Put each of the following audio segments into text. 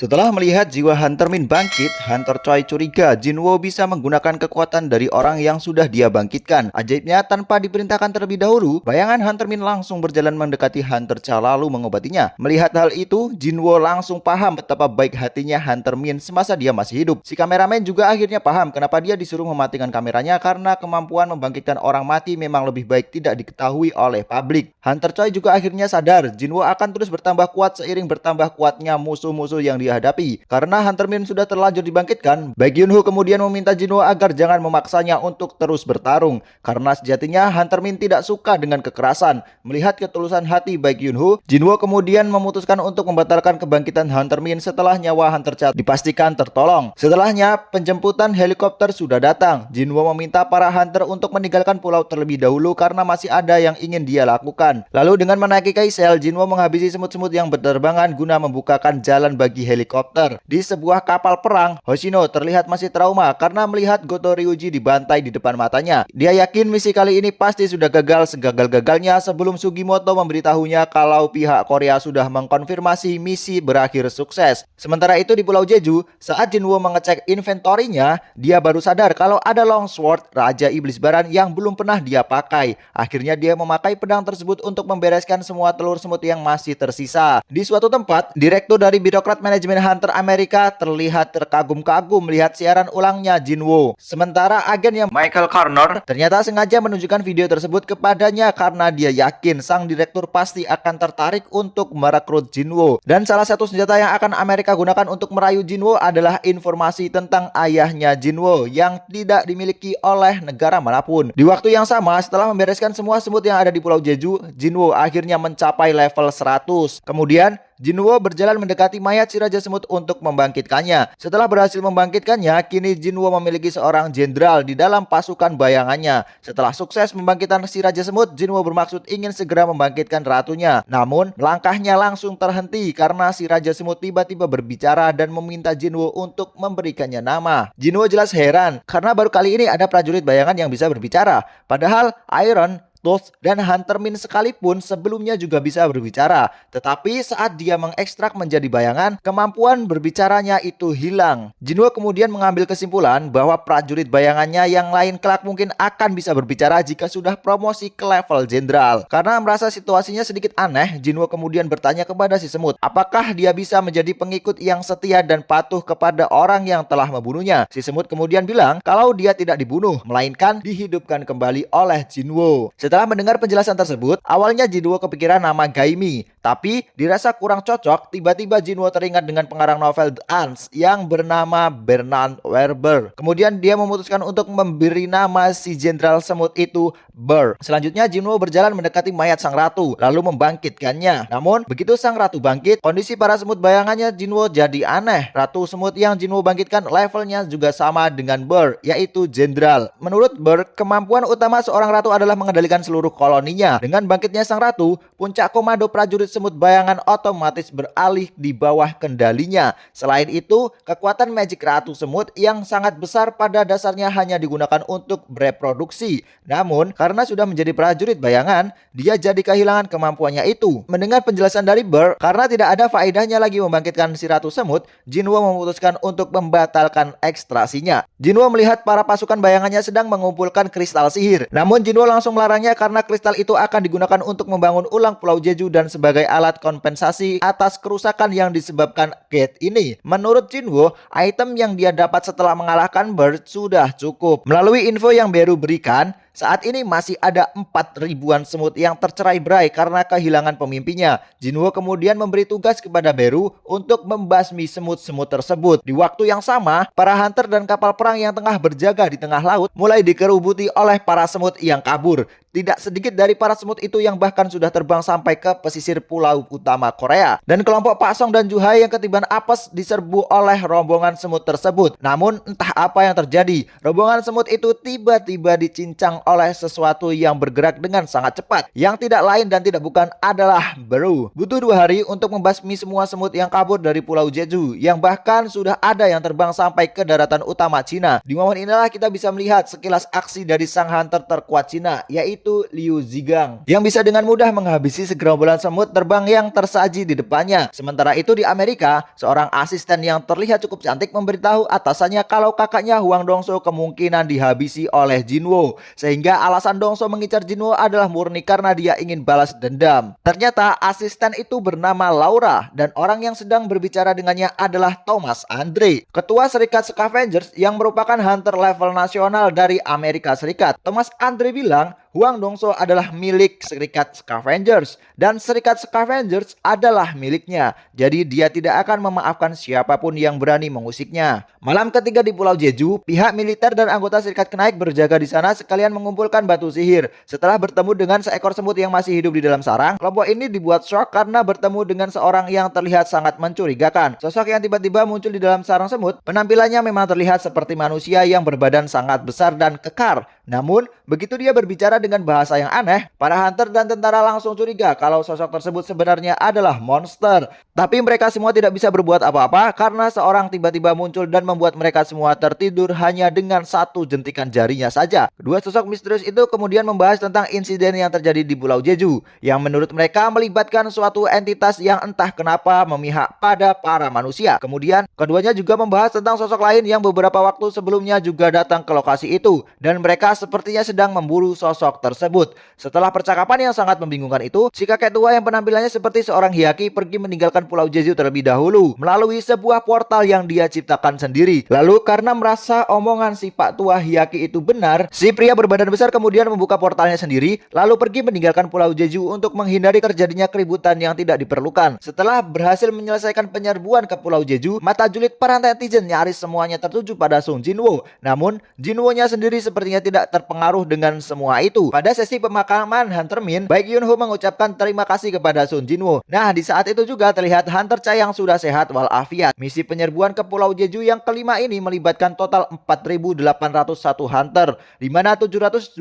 Setelah melihat jiwa Hunter Min bangkit, Hunter Choi curiga Jinwo bisa menggunakan kekuatan dari orang yang sudah dia bangkitkan. Ajaibnya, tanpa diperintahkan terlebih dahulu, bayangan Hunter Min langsung berjalan mendekati Hunter Cha lalu mengobatinya. Melihat hal itu, Jinwo langsung paham betapa baik hatinya Hunter Min semasa dia masih hidup. Si kameramen juga akhirnya paham kenapa dia disuruh mematikan kameranya, karena kemampuan membangkitkan orang mati memang lebih baik tidak diketahui oleh publik. Hunter Choi juga akhirnya sadar Jinwo akan terus bertambah kuat seiring bertambah kuatnya musuh-musuh yang dihadapi. Karena Hunter Min sudah terlanjur dibangkitkan, Baek Yun-ho kemudian meminta Jinwo agar jangan memaksanya untuk terus bertarung. Karena sejatinya Hunter Min tidak suka dengan kekerasan. Melihat ketulusan hati Baek Yun-ho, Jinwo kemudian memutuskan untuk membatalkan kebangkitan Hunter Min setelah nyawa Hunter Cha dipastikan tertolong. Setelahnya, penjemputan helikopter sudah datang. Jinwo meminta para hunter untuk meninggalkan pulau terlebih dahulu karena masih ada yang ingin dia lakukan. Lalu dengan menaiki kaisel, Jinwo menghabisi semut-semut yang berterbangan guna membukakan jalan bagi helikopter. Di sebuah kapal perang, Hoshino terlihat masih trauma karena melihat Goto Ryuji dibantai di depan matanya. Dia yakin misi kali ini pasti sudah gagal segagal-gagalnya sebelum Sugimoto memberitahunya kalau pihak Korea sudah mengkonfirmasi misi berakhir sukses. Sementara itu di Pulau Jeju, saat Jinwo mengecek inventorinya, dia baru sadar kalau ada longsword Raja Iblis Baran yang belum pernah dia pakai. Akhirnya dia memakai pedang tersebut untuk membereskan semua telur semut yang masih tersisa. Di suatu tempat, direktur dari birokrat manajemen Hunter Amerika terlihat terkagum-kagum melihat siaran ulangnya Jinwo. Sementara agennya Michael Connor ternyata sengaja menunjukkan video tersebut kepadanya karena dia yakin sang direktur pasti akan tertarik untuk merekrut Jinwo. Dan salah satu senjata yang akan Amerika gunakan untuk merayu Jinwo adalah informasi tentang ayahnya Jinwo yang tidak dimiliki oleh negara manapun. Di waktu yang sama, setelah membereskan semua semut yang ada di Pulau Jeju, Jinwo akhirnya mencapai level 100. Kemudian Jinwo berjalan mendekati mayat si Raja Semut untuk membangkitkannya. Setelah berhasil membangkitkannya, kini Jinwo memiliki seorang jenderal di dalam pasukan bayangannya. Setelah sukses membangkitkan si Raja Semut, Jinwo bermaksud ingin segera membangkitkan ratunya. Namun, langkahnya langsung terhenti karena si Raja Semut tiba-tiba berbicara dan meminta Jinwo untuk memberikannya nama. Jinwo jelas heran karena baru kali ini ada prajurit bayangan yang bisa berbicara. Padahal Iron, Tooth, dan Hunter Min sekalipun sebelumnya juga bisa berbicara. Tetapi saat dia mengekstrak menjadi bayangan, kemampuan berbicaranya itu hilang. Jinwo kemudian mengambil kesimpulan bahwa prajurit bayangannya yang lain kelak mungkin akan bisa berbicara jika sudah promosi ke level jenderal. Karena merasa situasinya sedikit aneh, Jinwo kemudian bertanya kepada si semut, apakah dia bisa menjadi pengikut yang setia dan patuh kepada orang yang telah membunuhnya. Si semut kemudian bilang kalau dia tidak dibunuh, melainkan dihidupkan kembali oleh Jinwo. Setelah mendengar penjelasan tersebut, awalnya Jinwo kepikiran nama Gaimi, tapi dirasa kurang cocok. Tiba-tiba Jinwo teringat dengan pengarang novel The Ants yang bernama Bernard Werber. Kemudian dia memutuskan untuk memberi nama si jenderal semut itu Burr. Selanjutnya Jinwo berjalan mendekati mayat sang ratu, lalu membangkitkannya. Namun, begitu sang ratu bangkit, kondisi para semut bayangannya Jinwo jadi aneh. Ratu semut yang Jinwo bangkitkan levelnya juga sama dengan Burr, yaitu jenderal. Menurut Burr, kemampuan utama seorang ratu adalah mengendalikan seluruh koloninya. Dengan bangkitnya sang ratu, puncak komando prajurit semut bayangan otomatis beralih di bawah kendalinya. Selain itu, kekuatan magic ratu semut yang sangat besar pada dasarnya hanya digunakan untuk bereproduksi. Namun, karena sudah menjadi prajurit bayangan, dia jadi kehilangan kemampuannya itu. Mendengar penjelasan dari Burr, karena tidak ada faedahnya lagi membangkitkan si ratu semut, Jinwo memutuskan untuk membatalkan ekstrasinya. Jinwo melihat para pasukan bayangannya sedang mengumpulkan kristal sihir. Namun Jinwo langsung melarangnya karena kristal itu akan digunakan untuk membangun ulang Pulau Jeju dan sebagai alat kompensasi atas kerusakan yang disebabkan gate ini. Menurut Jinwo, item yang dia dapat setelah mengalahkan Bird sudah cukup. Melalui info yang Beru berikan, saat ini masih ada 4.000-an semut yang tercerai-berai karena kehilangan pemimpinnya. Jinwo kemudian memberi tugas kepada Beru untuk membasmi semut-semut tersebut. Di waktu yang sama, para hunter dan kapal perang yang tengah berjaga di tengah laut mulai dikerubuti oleh para semut yang kabur. Tidak sedikit dari para semut itu yang bahkan sudah terbang sampai ke pesisir pulau utama Korea. Dan kelompok Pak Song dan Juhai yang ketiban apes diserbu oleh rombongan semut tersebut. Namun entah apa yang terjadi, rombongan semut itu tiba-tiba dicincang oleh sesuatu yang bergerak dengan sangat cepat. Yang tidak lain dan tidak bukan adalah Beru. Butuh 2 hari untuk membasmi semua semut yang kabur dari Pulau Jeju, yang bahkan sudah ada yang terbang sampai ke daratan utama Cina. Di momen inilah kita bisa melihat sekilas aksi dari sang hunter terkuat Cina, yaitu yaitu Liu Zigang, yang bisa dengan mudah menghabisi segerombolan semut terbang yang tersaji di depannya. Sementara itu di Amerika, seorang asisten yang terlihat cukup cantik memberitahu atasannya kalau kakaknya Huang Dongso kemungkinan dihabisi oleh Jinwo, sehingga alasan Dongso mengincar Jinwo adalah murni karena dia ingin balas dendam. Ternyata asisten itu bernama Laura dan orang yang sedang berbicara dengannya adalah Thomas Andre, ketua Serikat Scavengers yang merupakan hunter level nasional dari Amerika Serikat. Thomas Andre bilang Huang Dongso adalah milik Serikat Scavengers dan Serikat Scavengers adalah miliknya. Jadi dia tidak akan memaafkan siapapun yang berani mengusiknya. Malam ketiga di Pulau Jeju, pihak militer dan anggota Serikat Kenaik berjaga di sana sekalian mengumpulkan batu sihir. Setelah bertemu dengan seekor semut yang masih hidup di dalam sarang, kelompok ini dibuat shock karena bertemu dengan seorang yang terlihat sangat mencurigakan. Sosok yang tiba-tiba muncul di dalam sarang semut, penampilannya memang terlihat seperti manusia yang berbadan sangat besar dan kekar. Namun, begitu dia berbicara dengan bahasa yang aneh, para hunter dan tentara langsung curiga kalau sosok tersebut sebenarnya adalah monster. Tapi mereka semua tidak bisa berbuat apa-apa karena seorang tiba-tiba muncul dan membuat mereka semua tertidur hanya dengan satu jentikan jarinya saja. Kedua sosok misterius itu kemudian membahas tentang insiden yang terjadi di Pulau Jeju, yang menurut mereka melibatkan suatu entitas yang entah kenapa memihak pada para manusia. Kemudian, keduanya juga membahas tentang sosok lain yang beberapa waktu sebelumnya juga datang ke lokasi itu, dan mereka sepertinya sedang memburu sosok tersebut. Setelah percakapan yang sangat membingungkan itu, si kakek tua yang penampilannya seperti seorang hyaki pergi meninggalkan Pulau Jeju terlebih dahulu melalui sebuah portal yang dia ciptakan sendiri. Lalu karena merasa omongan si pak tua hyaki itu benar, si pria berbadan besar kemudian membuka portalnya sendiri lalu pergi meninggalkan Pulau Jeju untuk menghindari terjadinya keributan yang tidak diperlukan. Setelah berhasil menyelesaikan penyerbuan ke Pulau Jeju, mata julid para netizen nyaris semuanya tertuju pada Sung Jinwo. Namun Jinwo-nya sendiri sepertinya tidak terpengaruh dengan semua itu. Pada sesi pemakaman Hunter Min, Baek Yun-ho mengucapkan terima kasih kepada Sun Jinwo. Nah, di saat itu juga terlihat Hunter Cha yang sudah sehat walafiat. Misi penyerbuan ke Pulau Jeju yang kelima ini melibatkan total 4.801 hunter, di mana 727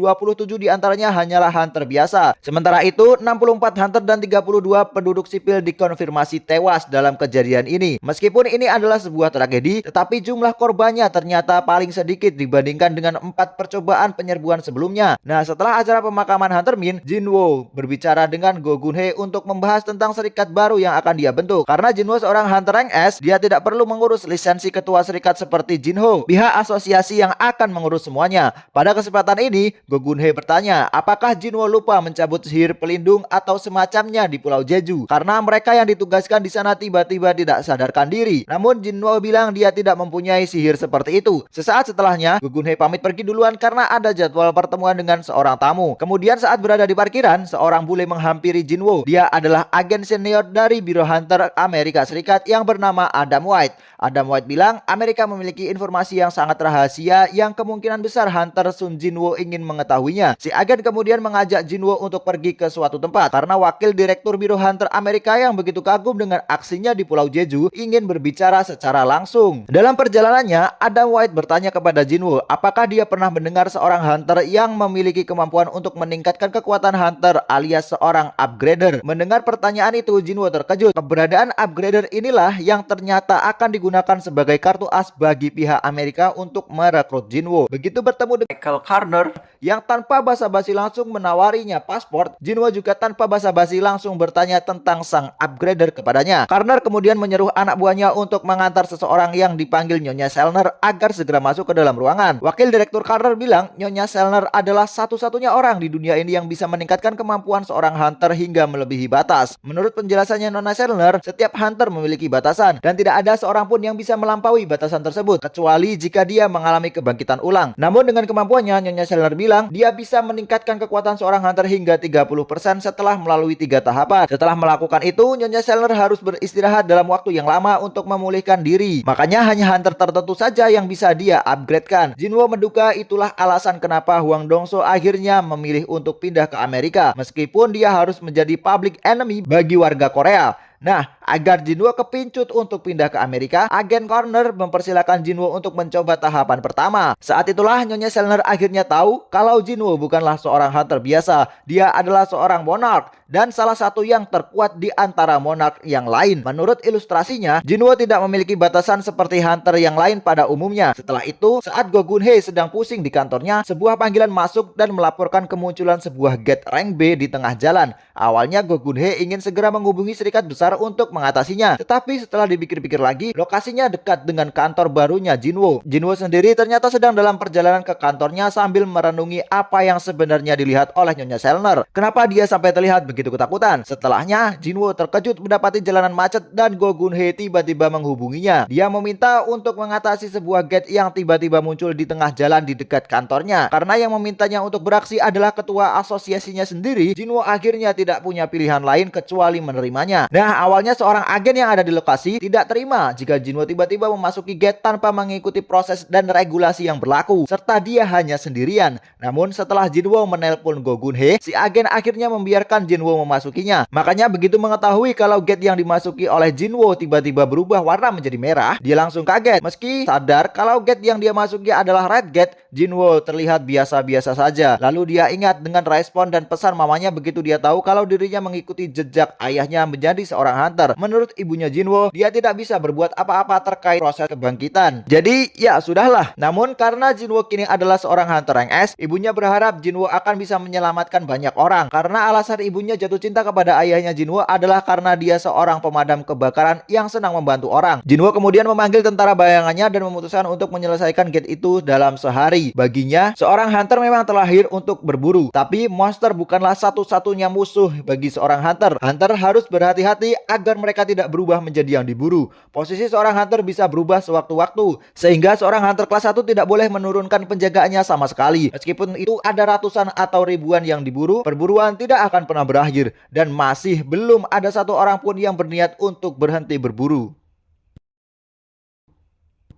diantaranya hanyalah hunter biasa. Sementara itu, 64 hunter dan 32 penduduk sipil dikonfirmasi tewas dalam kejadian ini. Meskipun ini adalah sebuah tragedi, tetapi jumlah korbannya ternyata paling sedikit dibandingkan dengan 4 percobaan penyerbuan sebelumnya. Nah, setelah acara pemakaman Hunter Min, Jinwo berbicara dengan Go Gun-hye untuk membahas tentang serikat baru yang akan dia bentuk. Karena Jinwo seorang hunter rank S, dia tidak perlu mengurus lisensi ketua serikat seperti Jinho, pihak asosiasi yang akan mengurus semuanya. Pada kesempatan ini, Go Gun-hye bertanya, apakah Jinwo lupa mencabut sihir pelindung atau semacamnya di Pulau Jeju? Karena mereka yang ditugaskan di sana tiba-tiba tidak sadarkan diri. Namun Jinwo bilang dia tidak mempunyai sihir seperti itu. Sesaat setelahnya, Go Gun-hye pamit pergi duluan karena ada jadwal pertemuan dengan seorang tamu. Kemudian saat berada di parkiran, seorang bule menghampiri Jinwo. Dia adalah agen senior dari Biro Hunter Amerika Serikat yang bernama Adam White. Adam White bilang Amerika memiliki informasi yang sangat rahasia yang kemungkinan besar Hunter Sun Jinwo ingin mengetahuinya. Si agen kemudian mengajak Jinwo untuk pergi ke suatu tempat karena wakil direktur Biro Hunter Amerika yang begitu kagum dengan aksinya di Pulau Jeju ingin berbicara secara langsung. Dalam perjalanannya, Adam White bertanya kepada Jinwo apakah dia pernah mendengar seorang hunter yang memiliki kemampuan untuk meningkatkan kekuatan hunter alias seorang upgrader. Mendengar pertanyaan itu, Jinwo terkejut. Keberadaan upgrader inilah yang ternyata akan digunakan sebagai kartu as bagi pihak Amerika untuk merekrut Jinwo. Begitu bertemu dengan Michael Carter yang tanpa basa-basi langsung menawarinya paspor, Jinwo juga tanpa basa-basi langsung bertanya tentang sang upgrader kepadanya. Carter kemudian menyuruh anak buahnya untuk mengantar seseorang yang dipanggil Nyonya Selner agar segera masuk ke dalam ruangan. Wakil direktur Carter bilang Nyonya Selner adalah satu-satunya orang di dunia ini yang bisa meningkatkan kemampuan seorang hunter hingga melebihi batas. Menurut penjelasannya Nona Selner, setiap hunter memiliki batasan dan tidak ada seorang pun yang bisa melampaui batasan tersebut kecuali jika dia mengalami kebangkitan ulang. Namun dengan kemampuannya, Nyonya Selner bilang dia bisa meningkatkan kekuatan seorang hunter hingga 30% setelah melalui 3 tahapan. Setelah melakukan itu, Nyonya Selner harus beristirahat dalam waktu yang lama untuk memulihkan diri. Makanya hanya hunter tertentu saja yang bisa dia upgradekan. Jinwo menduga itulah alasan kenapa Huang Dongso akhirnya memilih untuk pindah ke Amerika meskipun dia harus menjadi public enemy bagi warga Korea. Nah, agar Jinwo kepincut untuk pindah ke Amerika, agen Corner mempersilahkan Jinwo untuk mencoba tahapan pertama. Saat itulah Nyonya Selner akhirnya tahu kalau Jinwo bukanlah seorang hunter biasa, dia adalah seorang monark dan salah satu yang terkuat di antara monark yang lain. Menurut ilustrasinya, Jinwo tidak memiliki batasan seperti hunter yang lain pada umumnya. Setelah itu, saat Go Gun-hye sedang pusing di kantornya, sebuah panggilan masuk dan melaporkan kemunculan sebuah gate rank B di tengah jalan. Awalnya Go Gun-hye ingin segera menghubungi serikat besar untuk mengatasinya, tetapi setelah dipikir-pikir lagi, lokasinya dekat dengan kantor barunya Jinwo. Jinwo sendiri ternyata sedang dalam perjalanan ke kantornya sambil merenungi apa yang sebenarnya dilihat oleh Nyonya Selner. Kenapa dia sampai terlihat begitu ketakutan? Setelahnya, Jinwo terkejut mendapati jalanan macet dan Go Gun-hye tiba-tiba menghubunginya. Dia meminta untuk mengatasi sebuah gate yang tiba-tiba muncul di tengah jalan di dekat kantornya. Karena yang memintanya untuk beraksi adalah ketua asosiasinya sendiri, Jinwo akhirnya tidak punya pilihan lain kecuali menerimanya. Nah, awalnya seorang agen yang ada di lokasi tidak terima jika Jinwo tiba-tiba memasuki gate tanpa mengikuti proses dan regulasi yang berlaku, serta dia hanya sendirian. Namun setelah Jinwo menelpon Go Gun-hye, si agen akhirnya membiarkan Jinwo memasukinya. Makanya begitu mengetahui kalau gate yang dimasuki oleh Jinwo tiba-tiba berubah warna menjadi merah, dia langsung kaget. Meski sadar kalau gate yang dia masuki adalah red gate, Jinwo terlihat biasa-biasa saja. Lalu dia ingat dengan respon dan pesan mamanya begitu dia tahu kalau dirinya mengikuti jejak ayahnya menjadi seorang hunter. Menurut ibunya Jinwo, dia tidak bisa berbuat apa-apa terkait proses kebangkitan. Jadi ya sudahlah. Namun karena Jinwo kini adalah seorang hunter rank S, ibunya berharap Jinwo akan bisa menyelamatkan banyak orang. Karena alasan ibunya jatuh cinta kepada ayahnya Jinwo adalah karena dia seorang pemadam kebakaran yang senang membantu orang. Jinwo kemudian memanggil tentara bayangannya dan memutuskan untuk menyelesaikan gate itu dalam sehari. Baginya, seorang hunter memang terlahir untuk berburu, tapi monster bukanlah satu-satunya musuh bagi seorang hunter. Hunter harus berhati-hati agar mereka tidak berubah menjadi yang diburu. Posisi seorang hunter bisa berubah sewaktu-waktu, sehingga seorang hunter kelas 1 tidak boleh menurunkan penjagaannya sama sekali. Meskipun itu ada ratusan atau ribuan yang diburu, perburuan tidak akan pernah berakhir, dan masih belum ada satu orang pun yang berniat untuk berhenti berburu.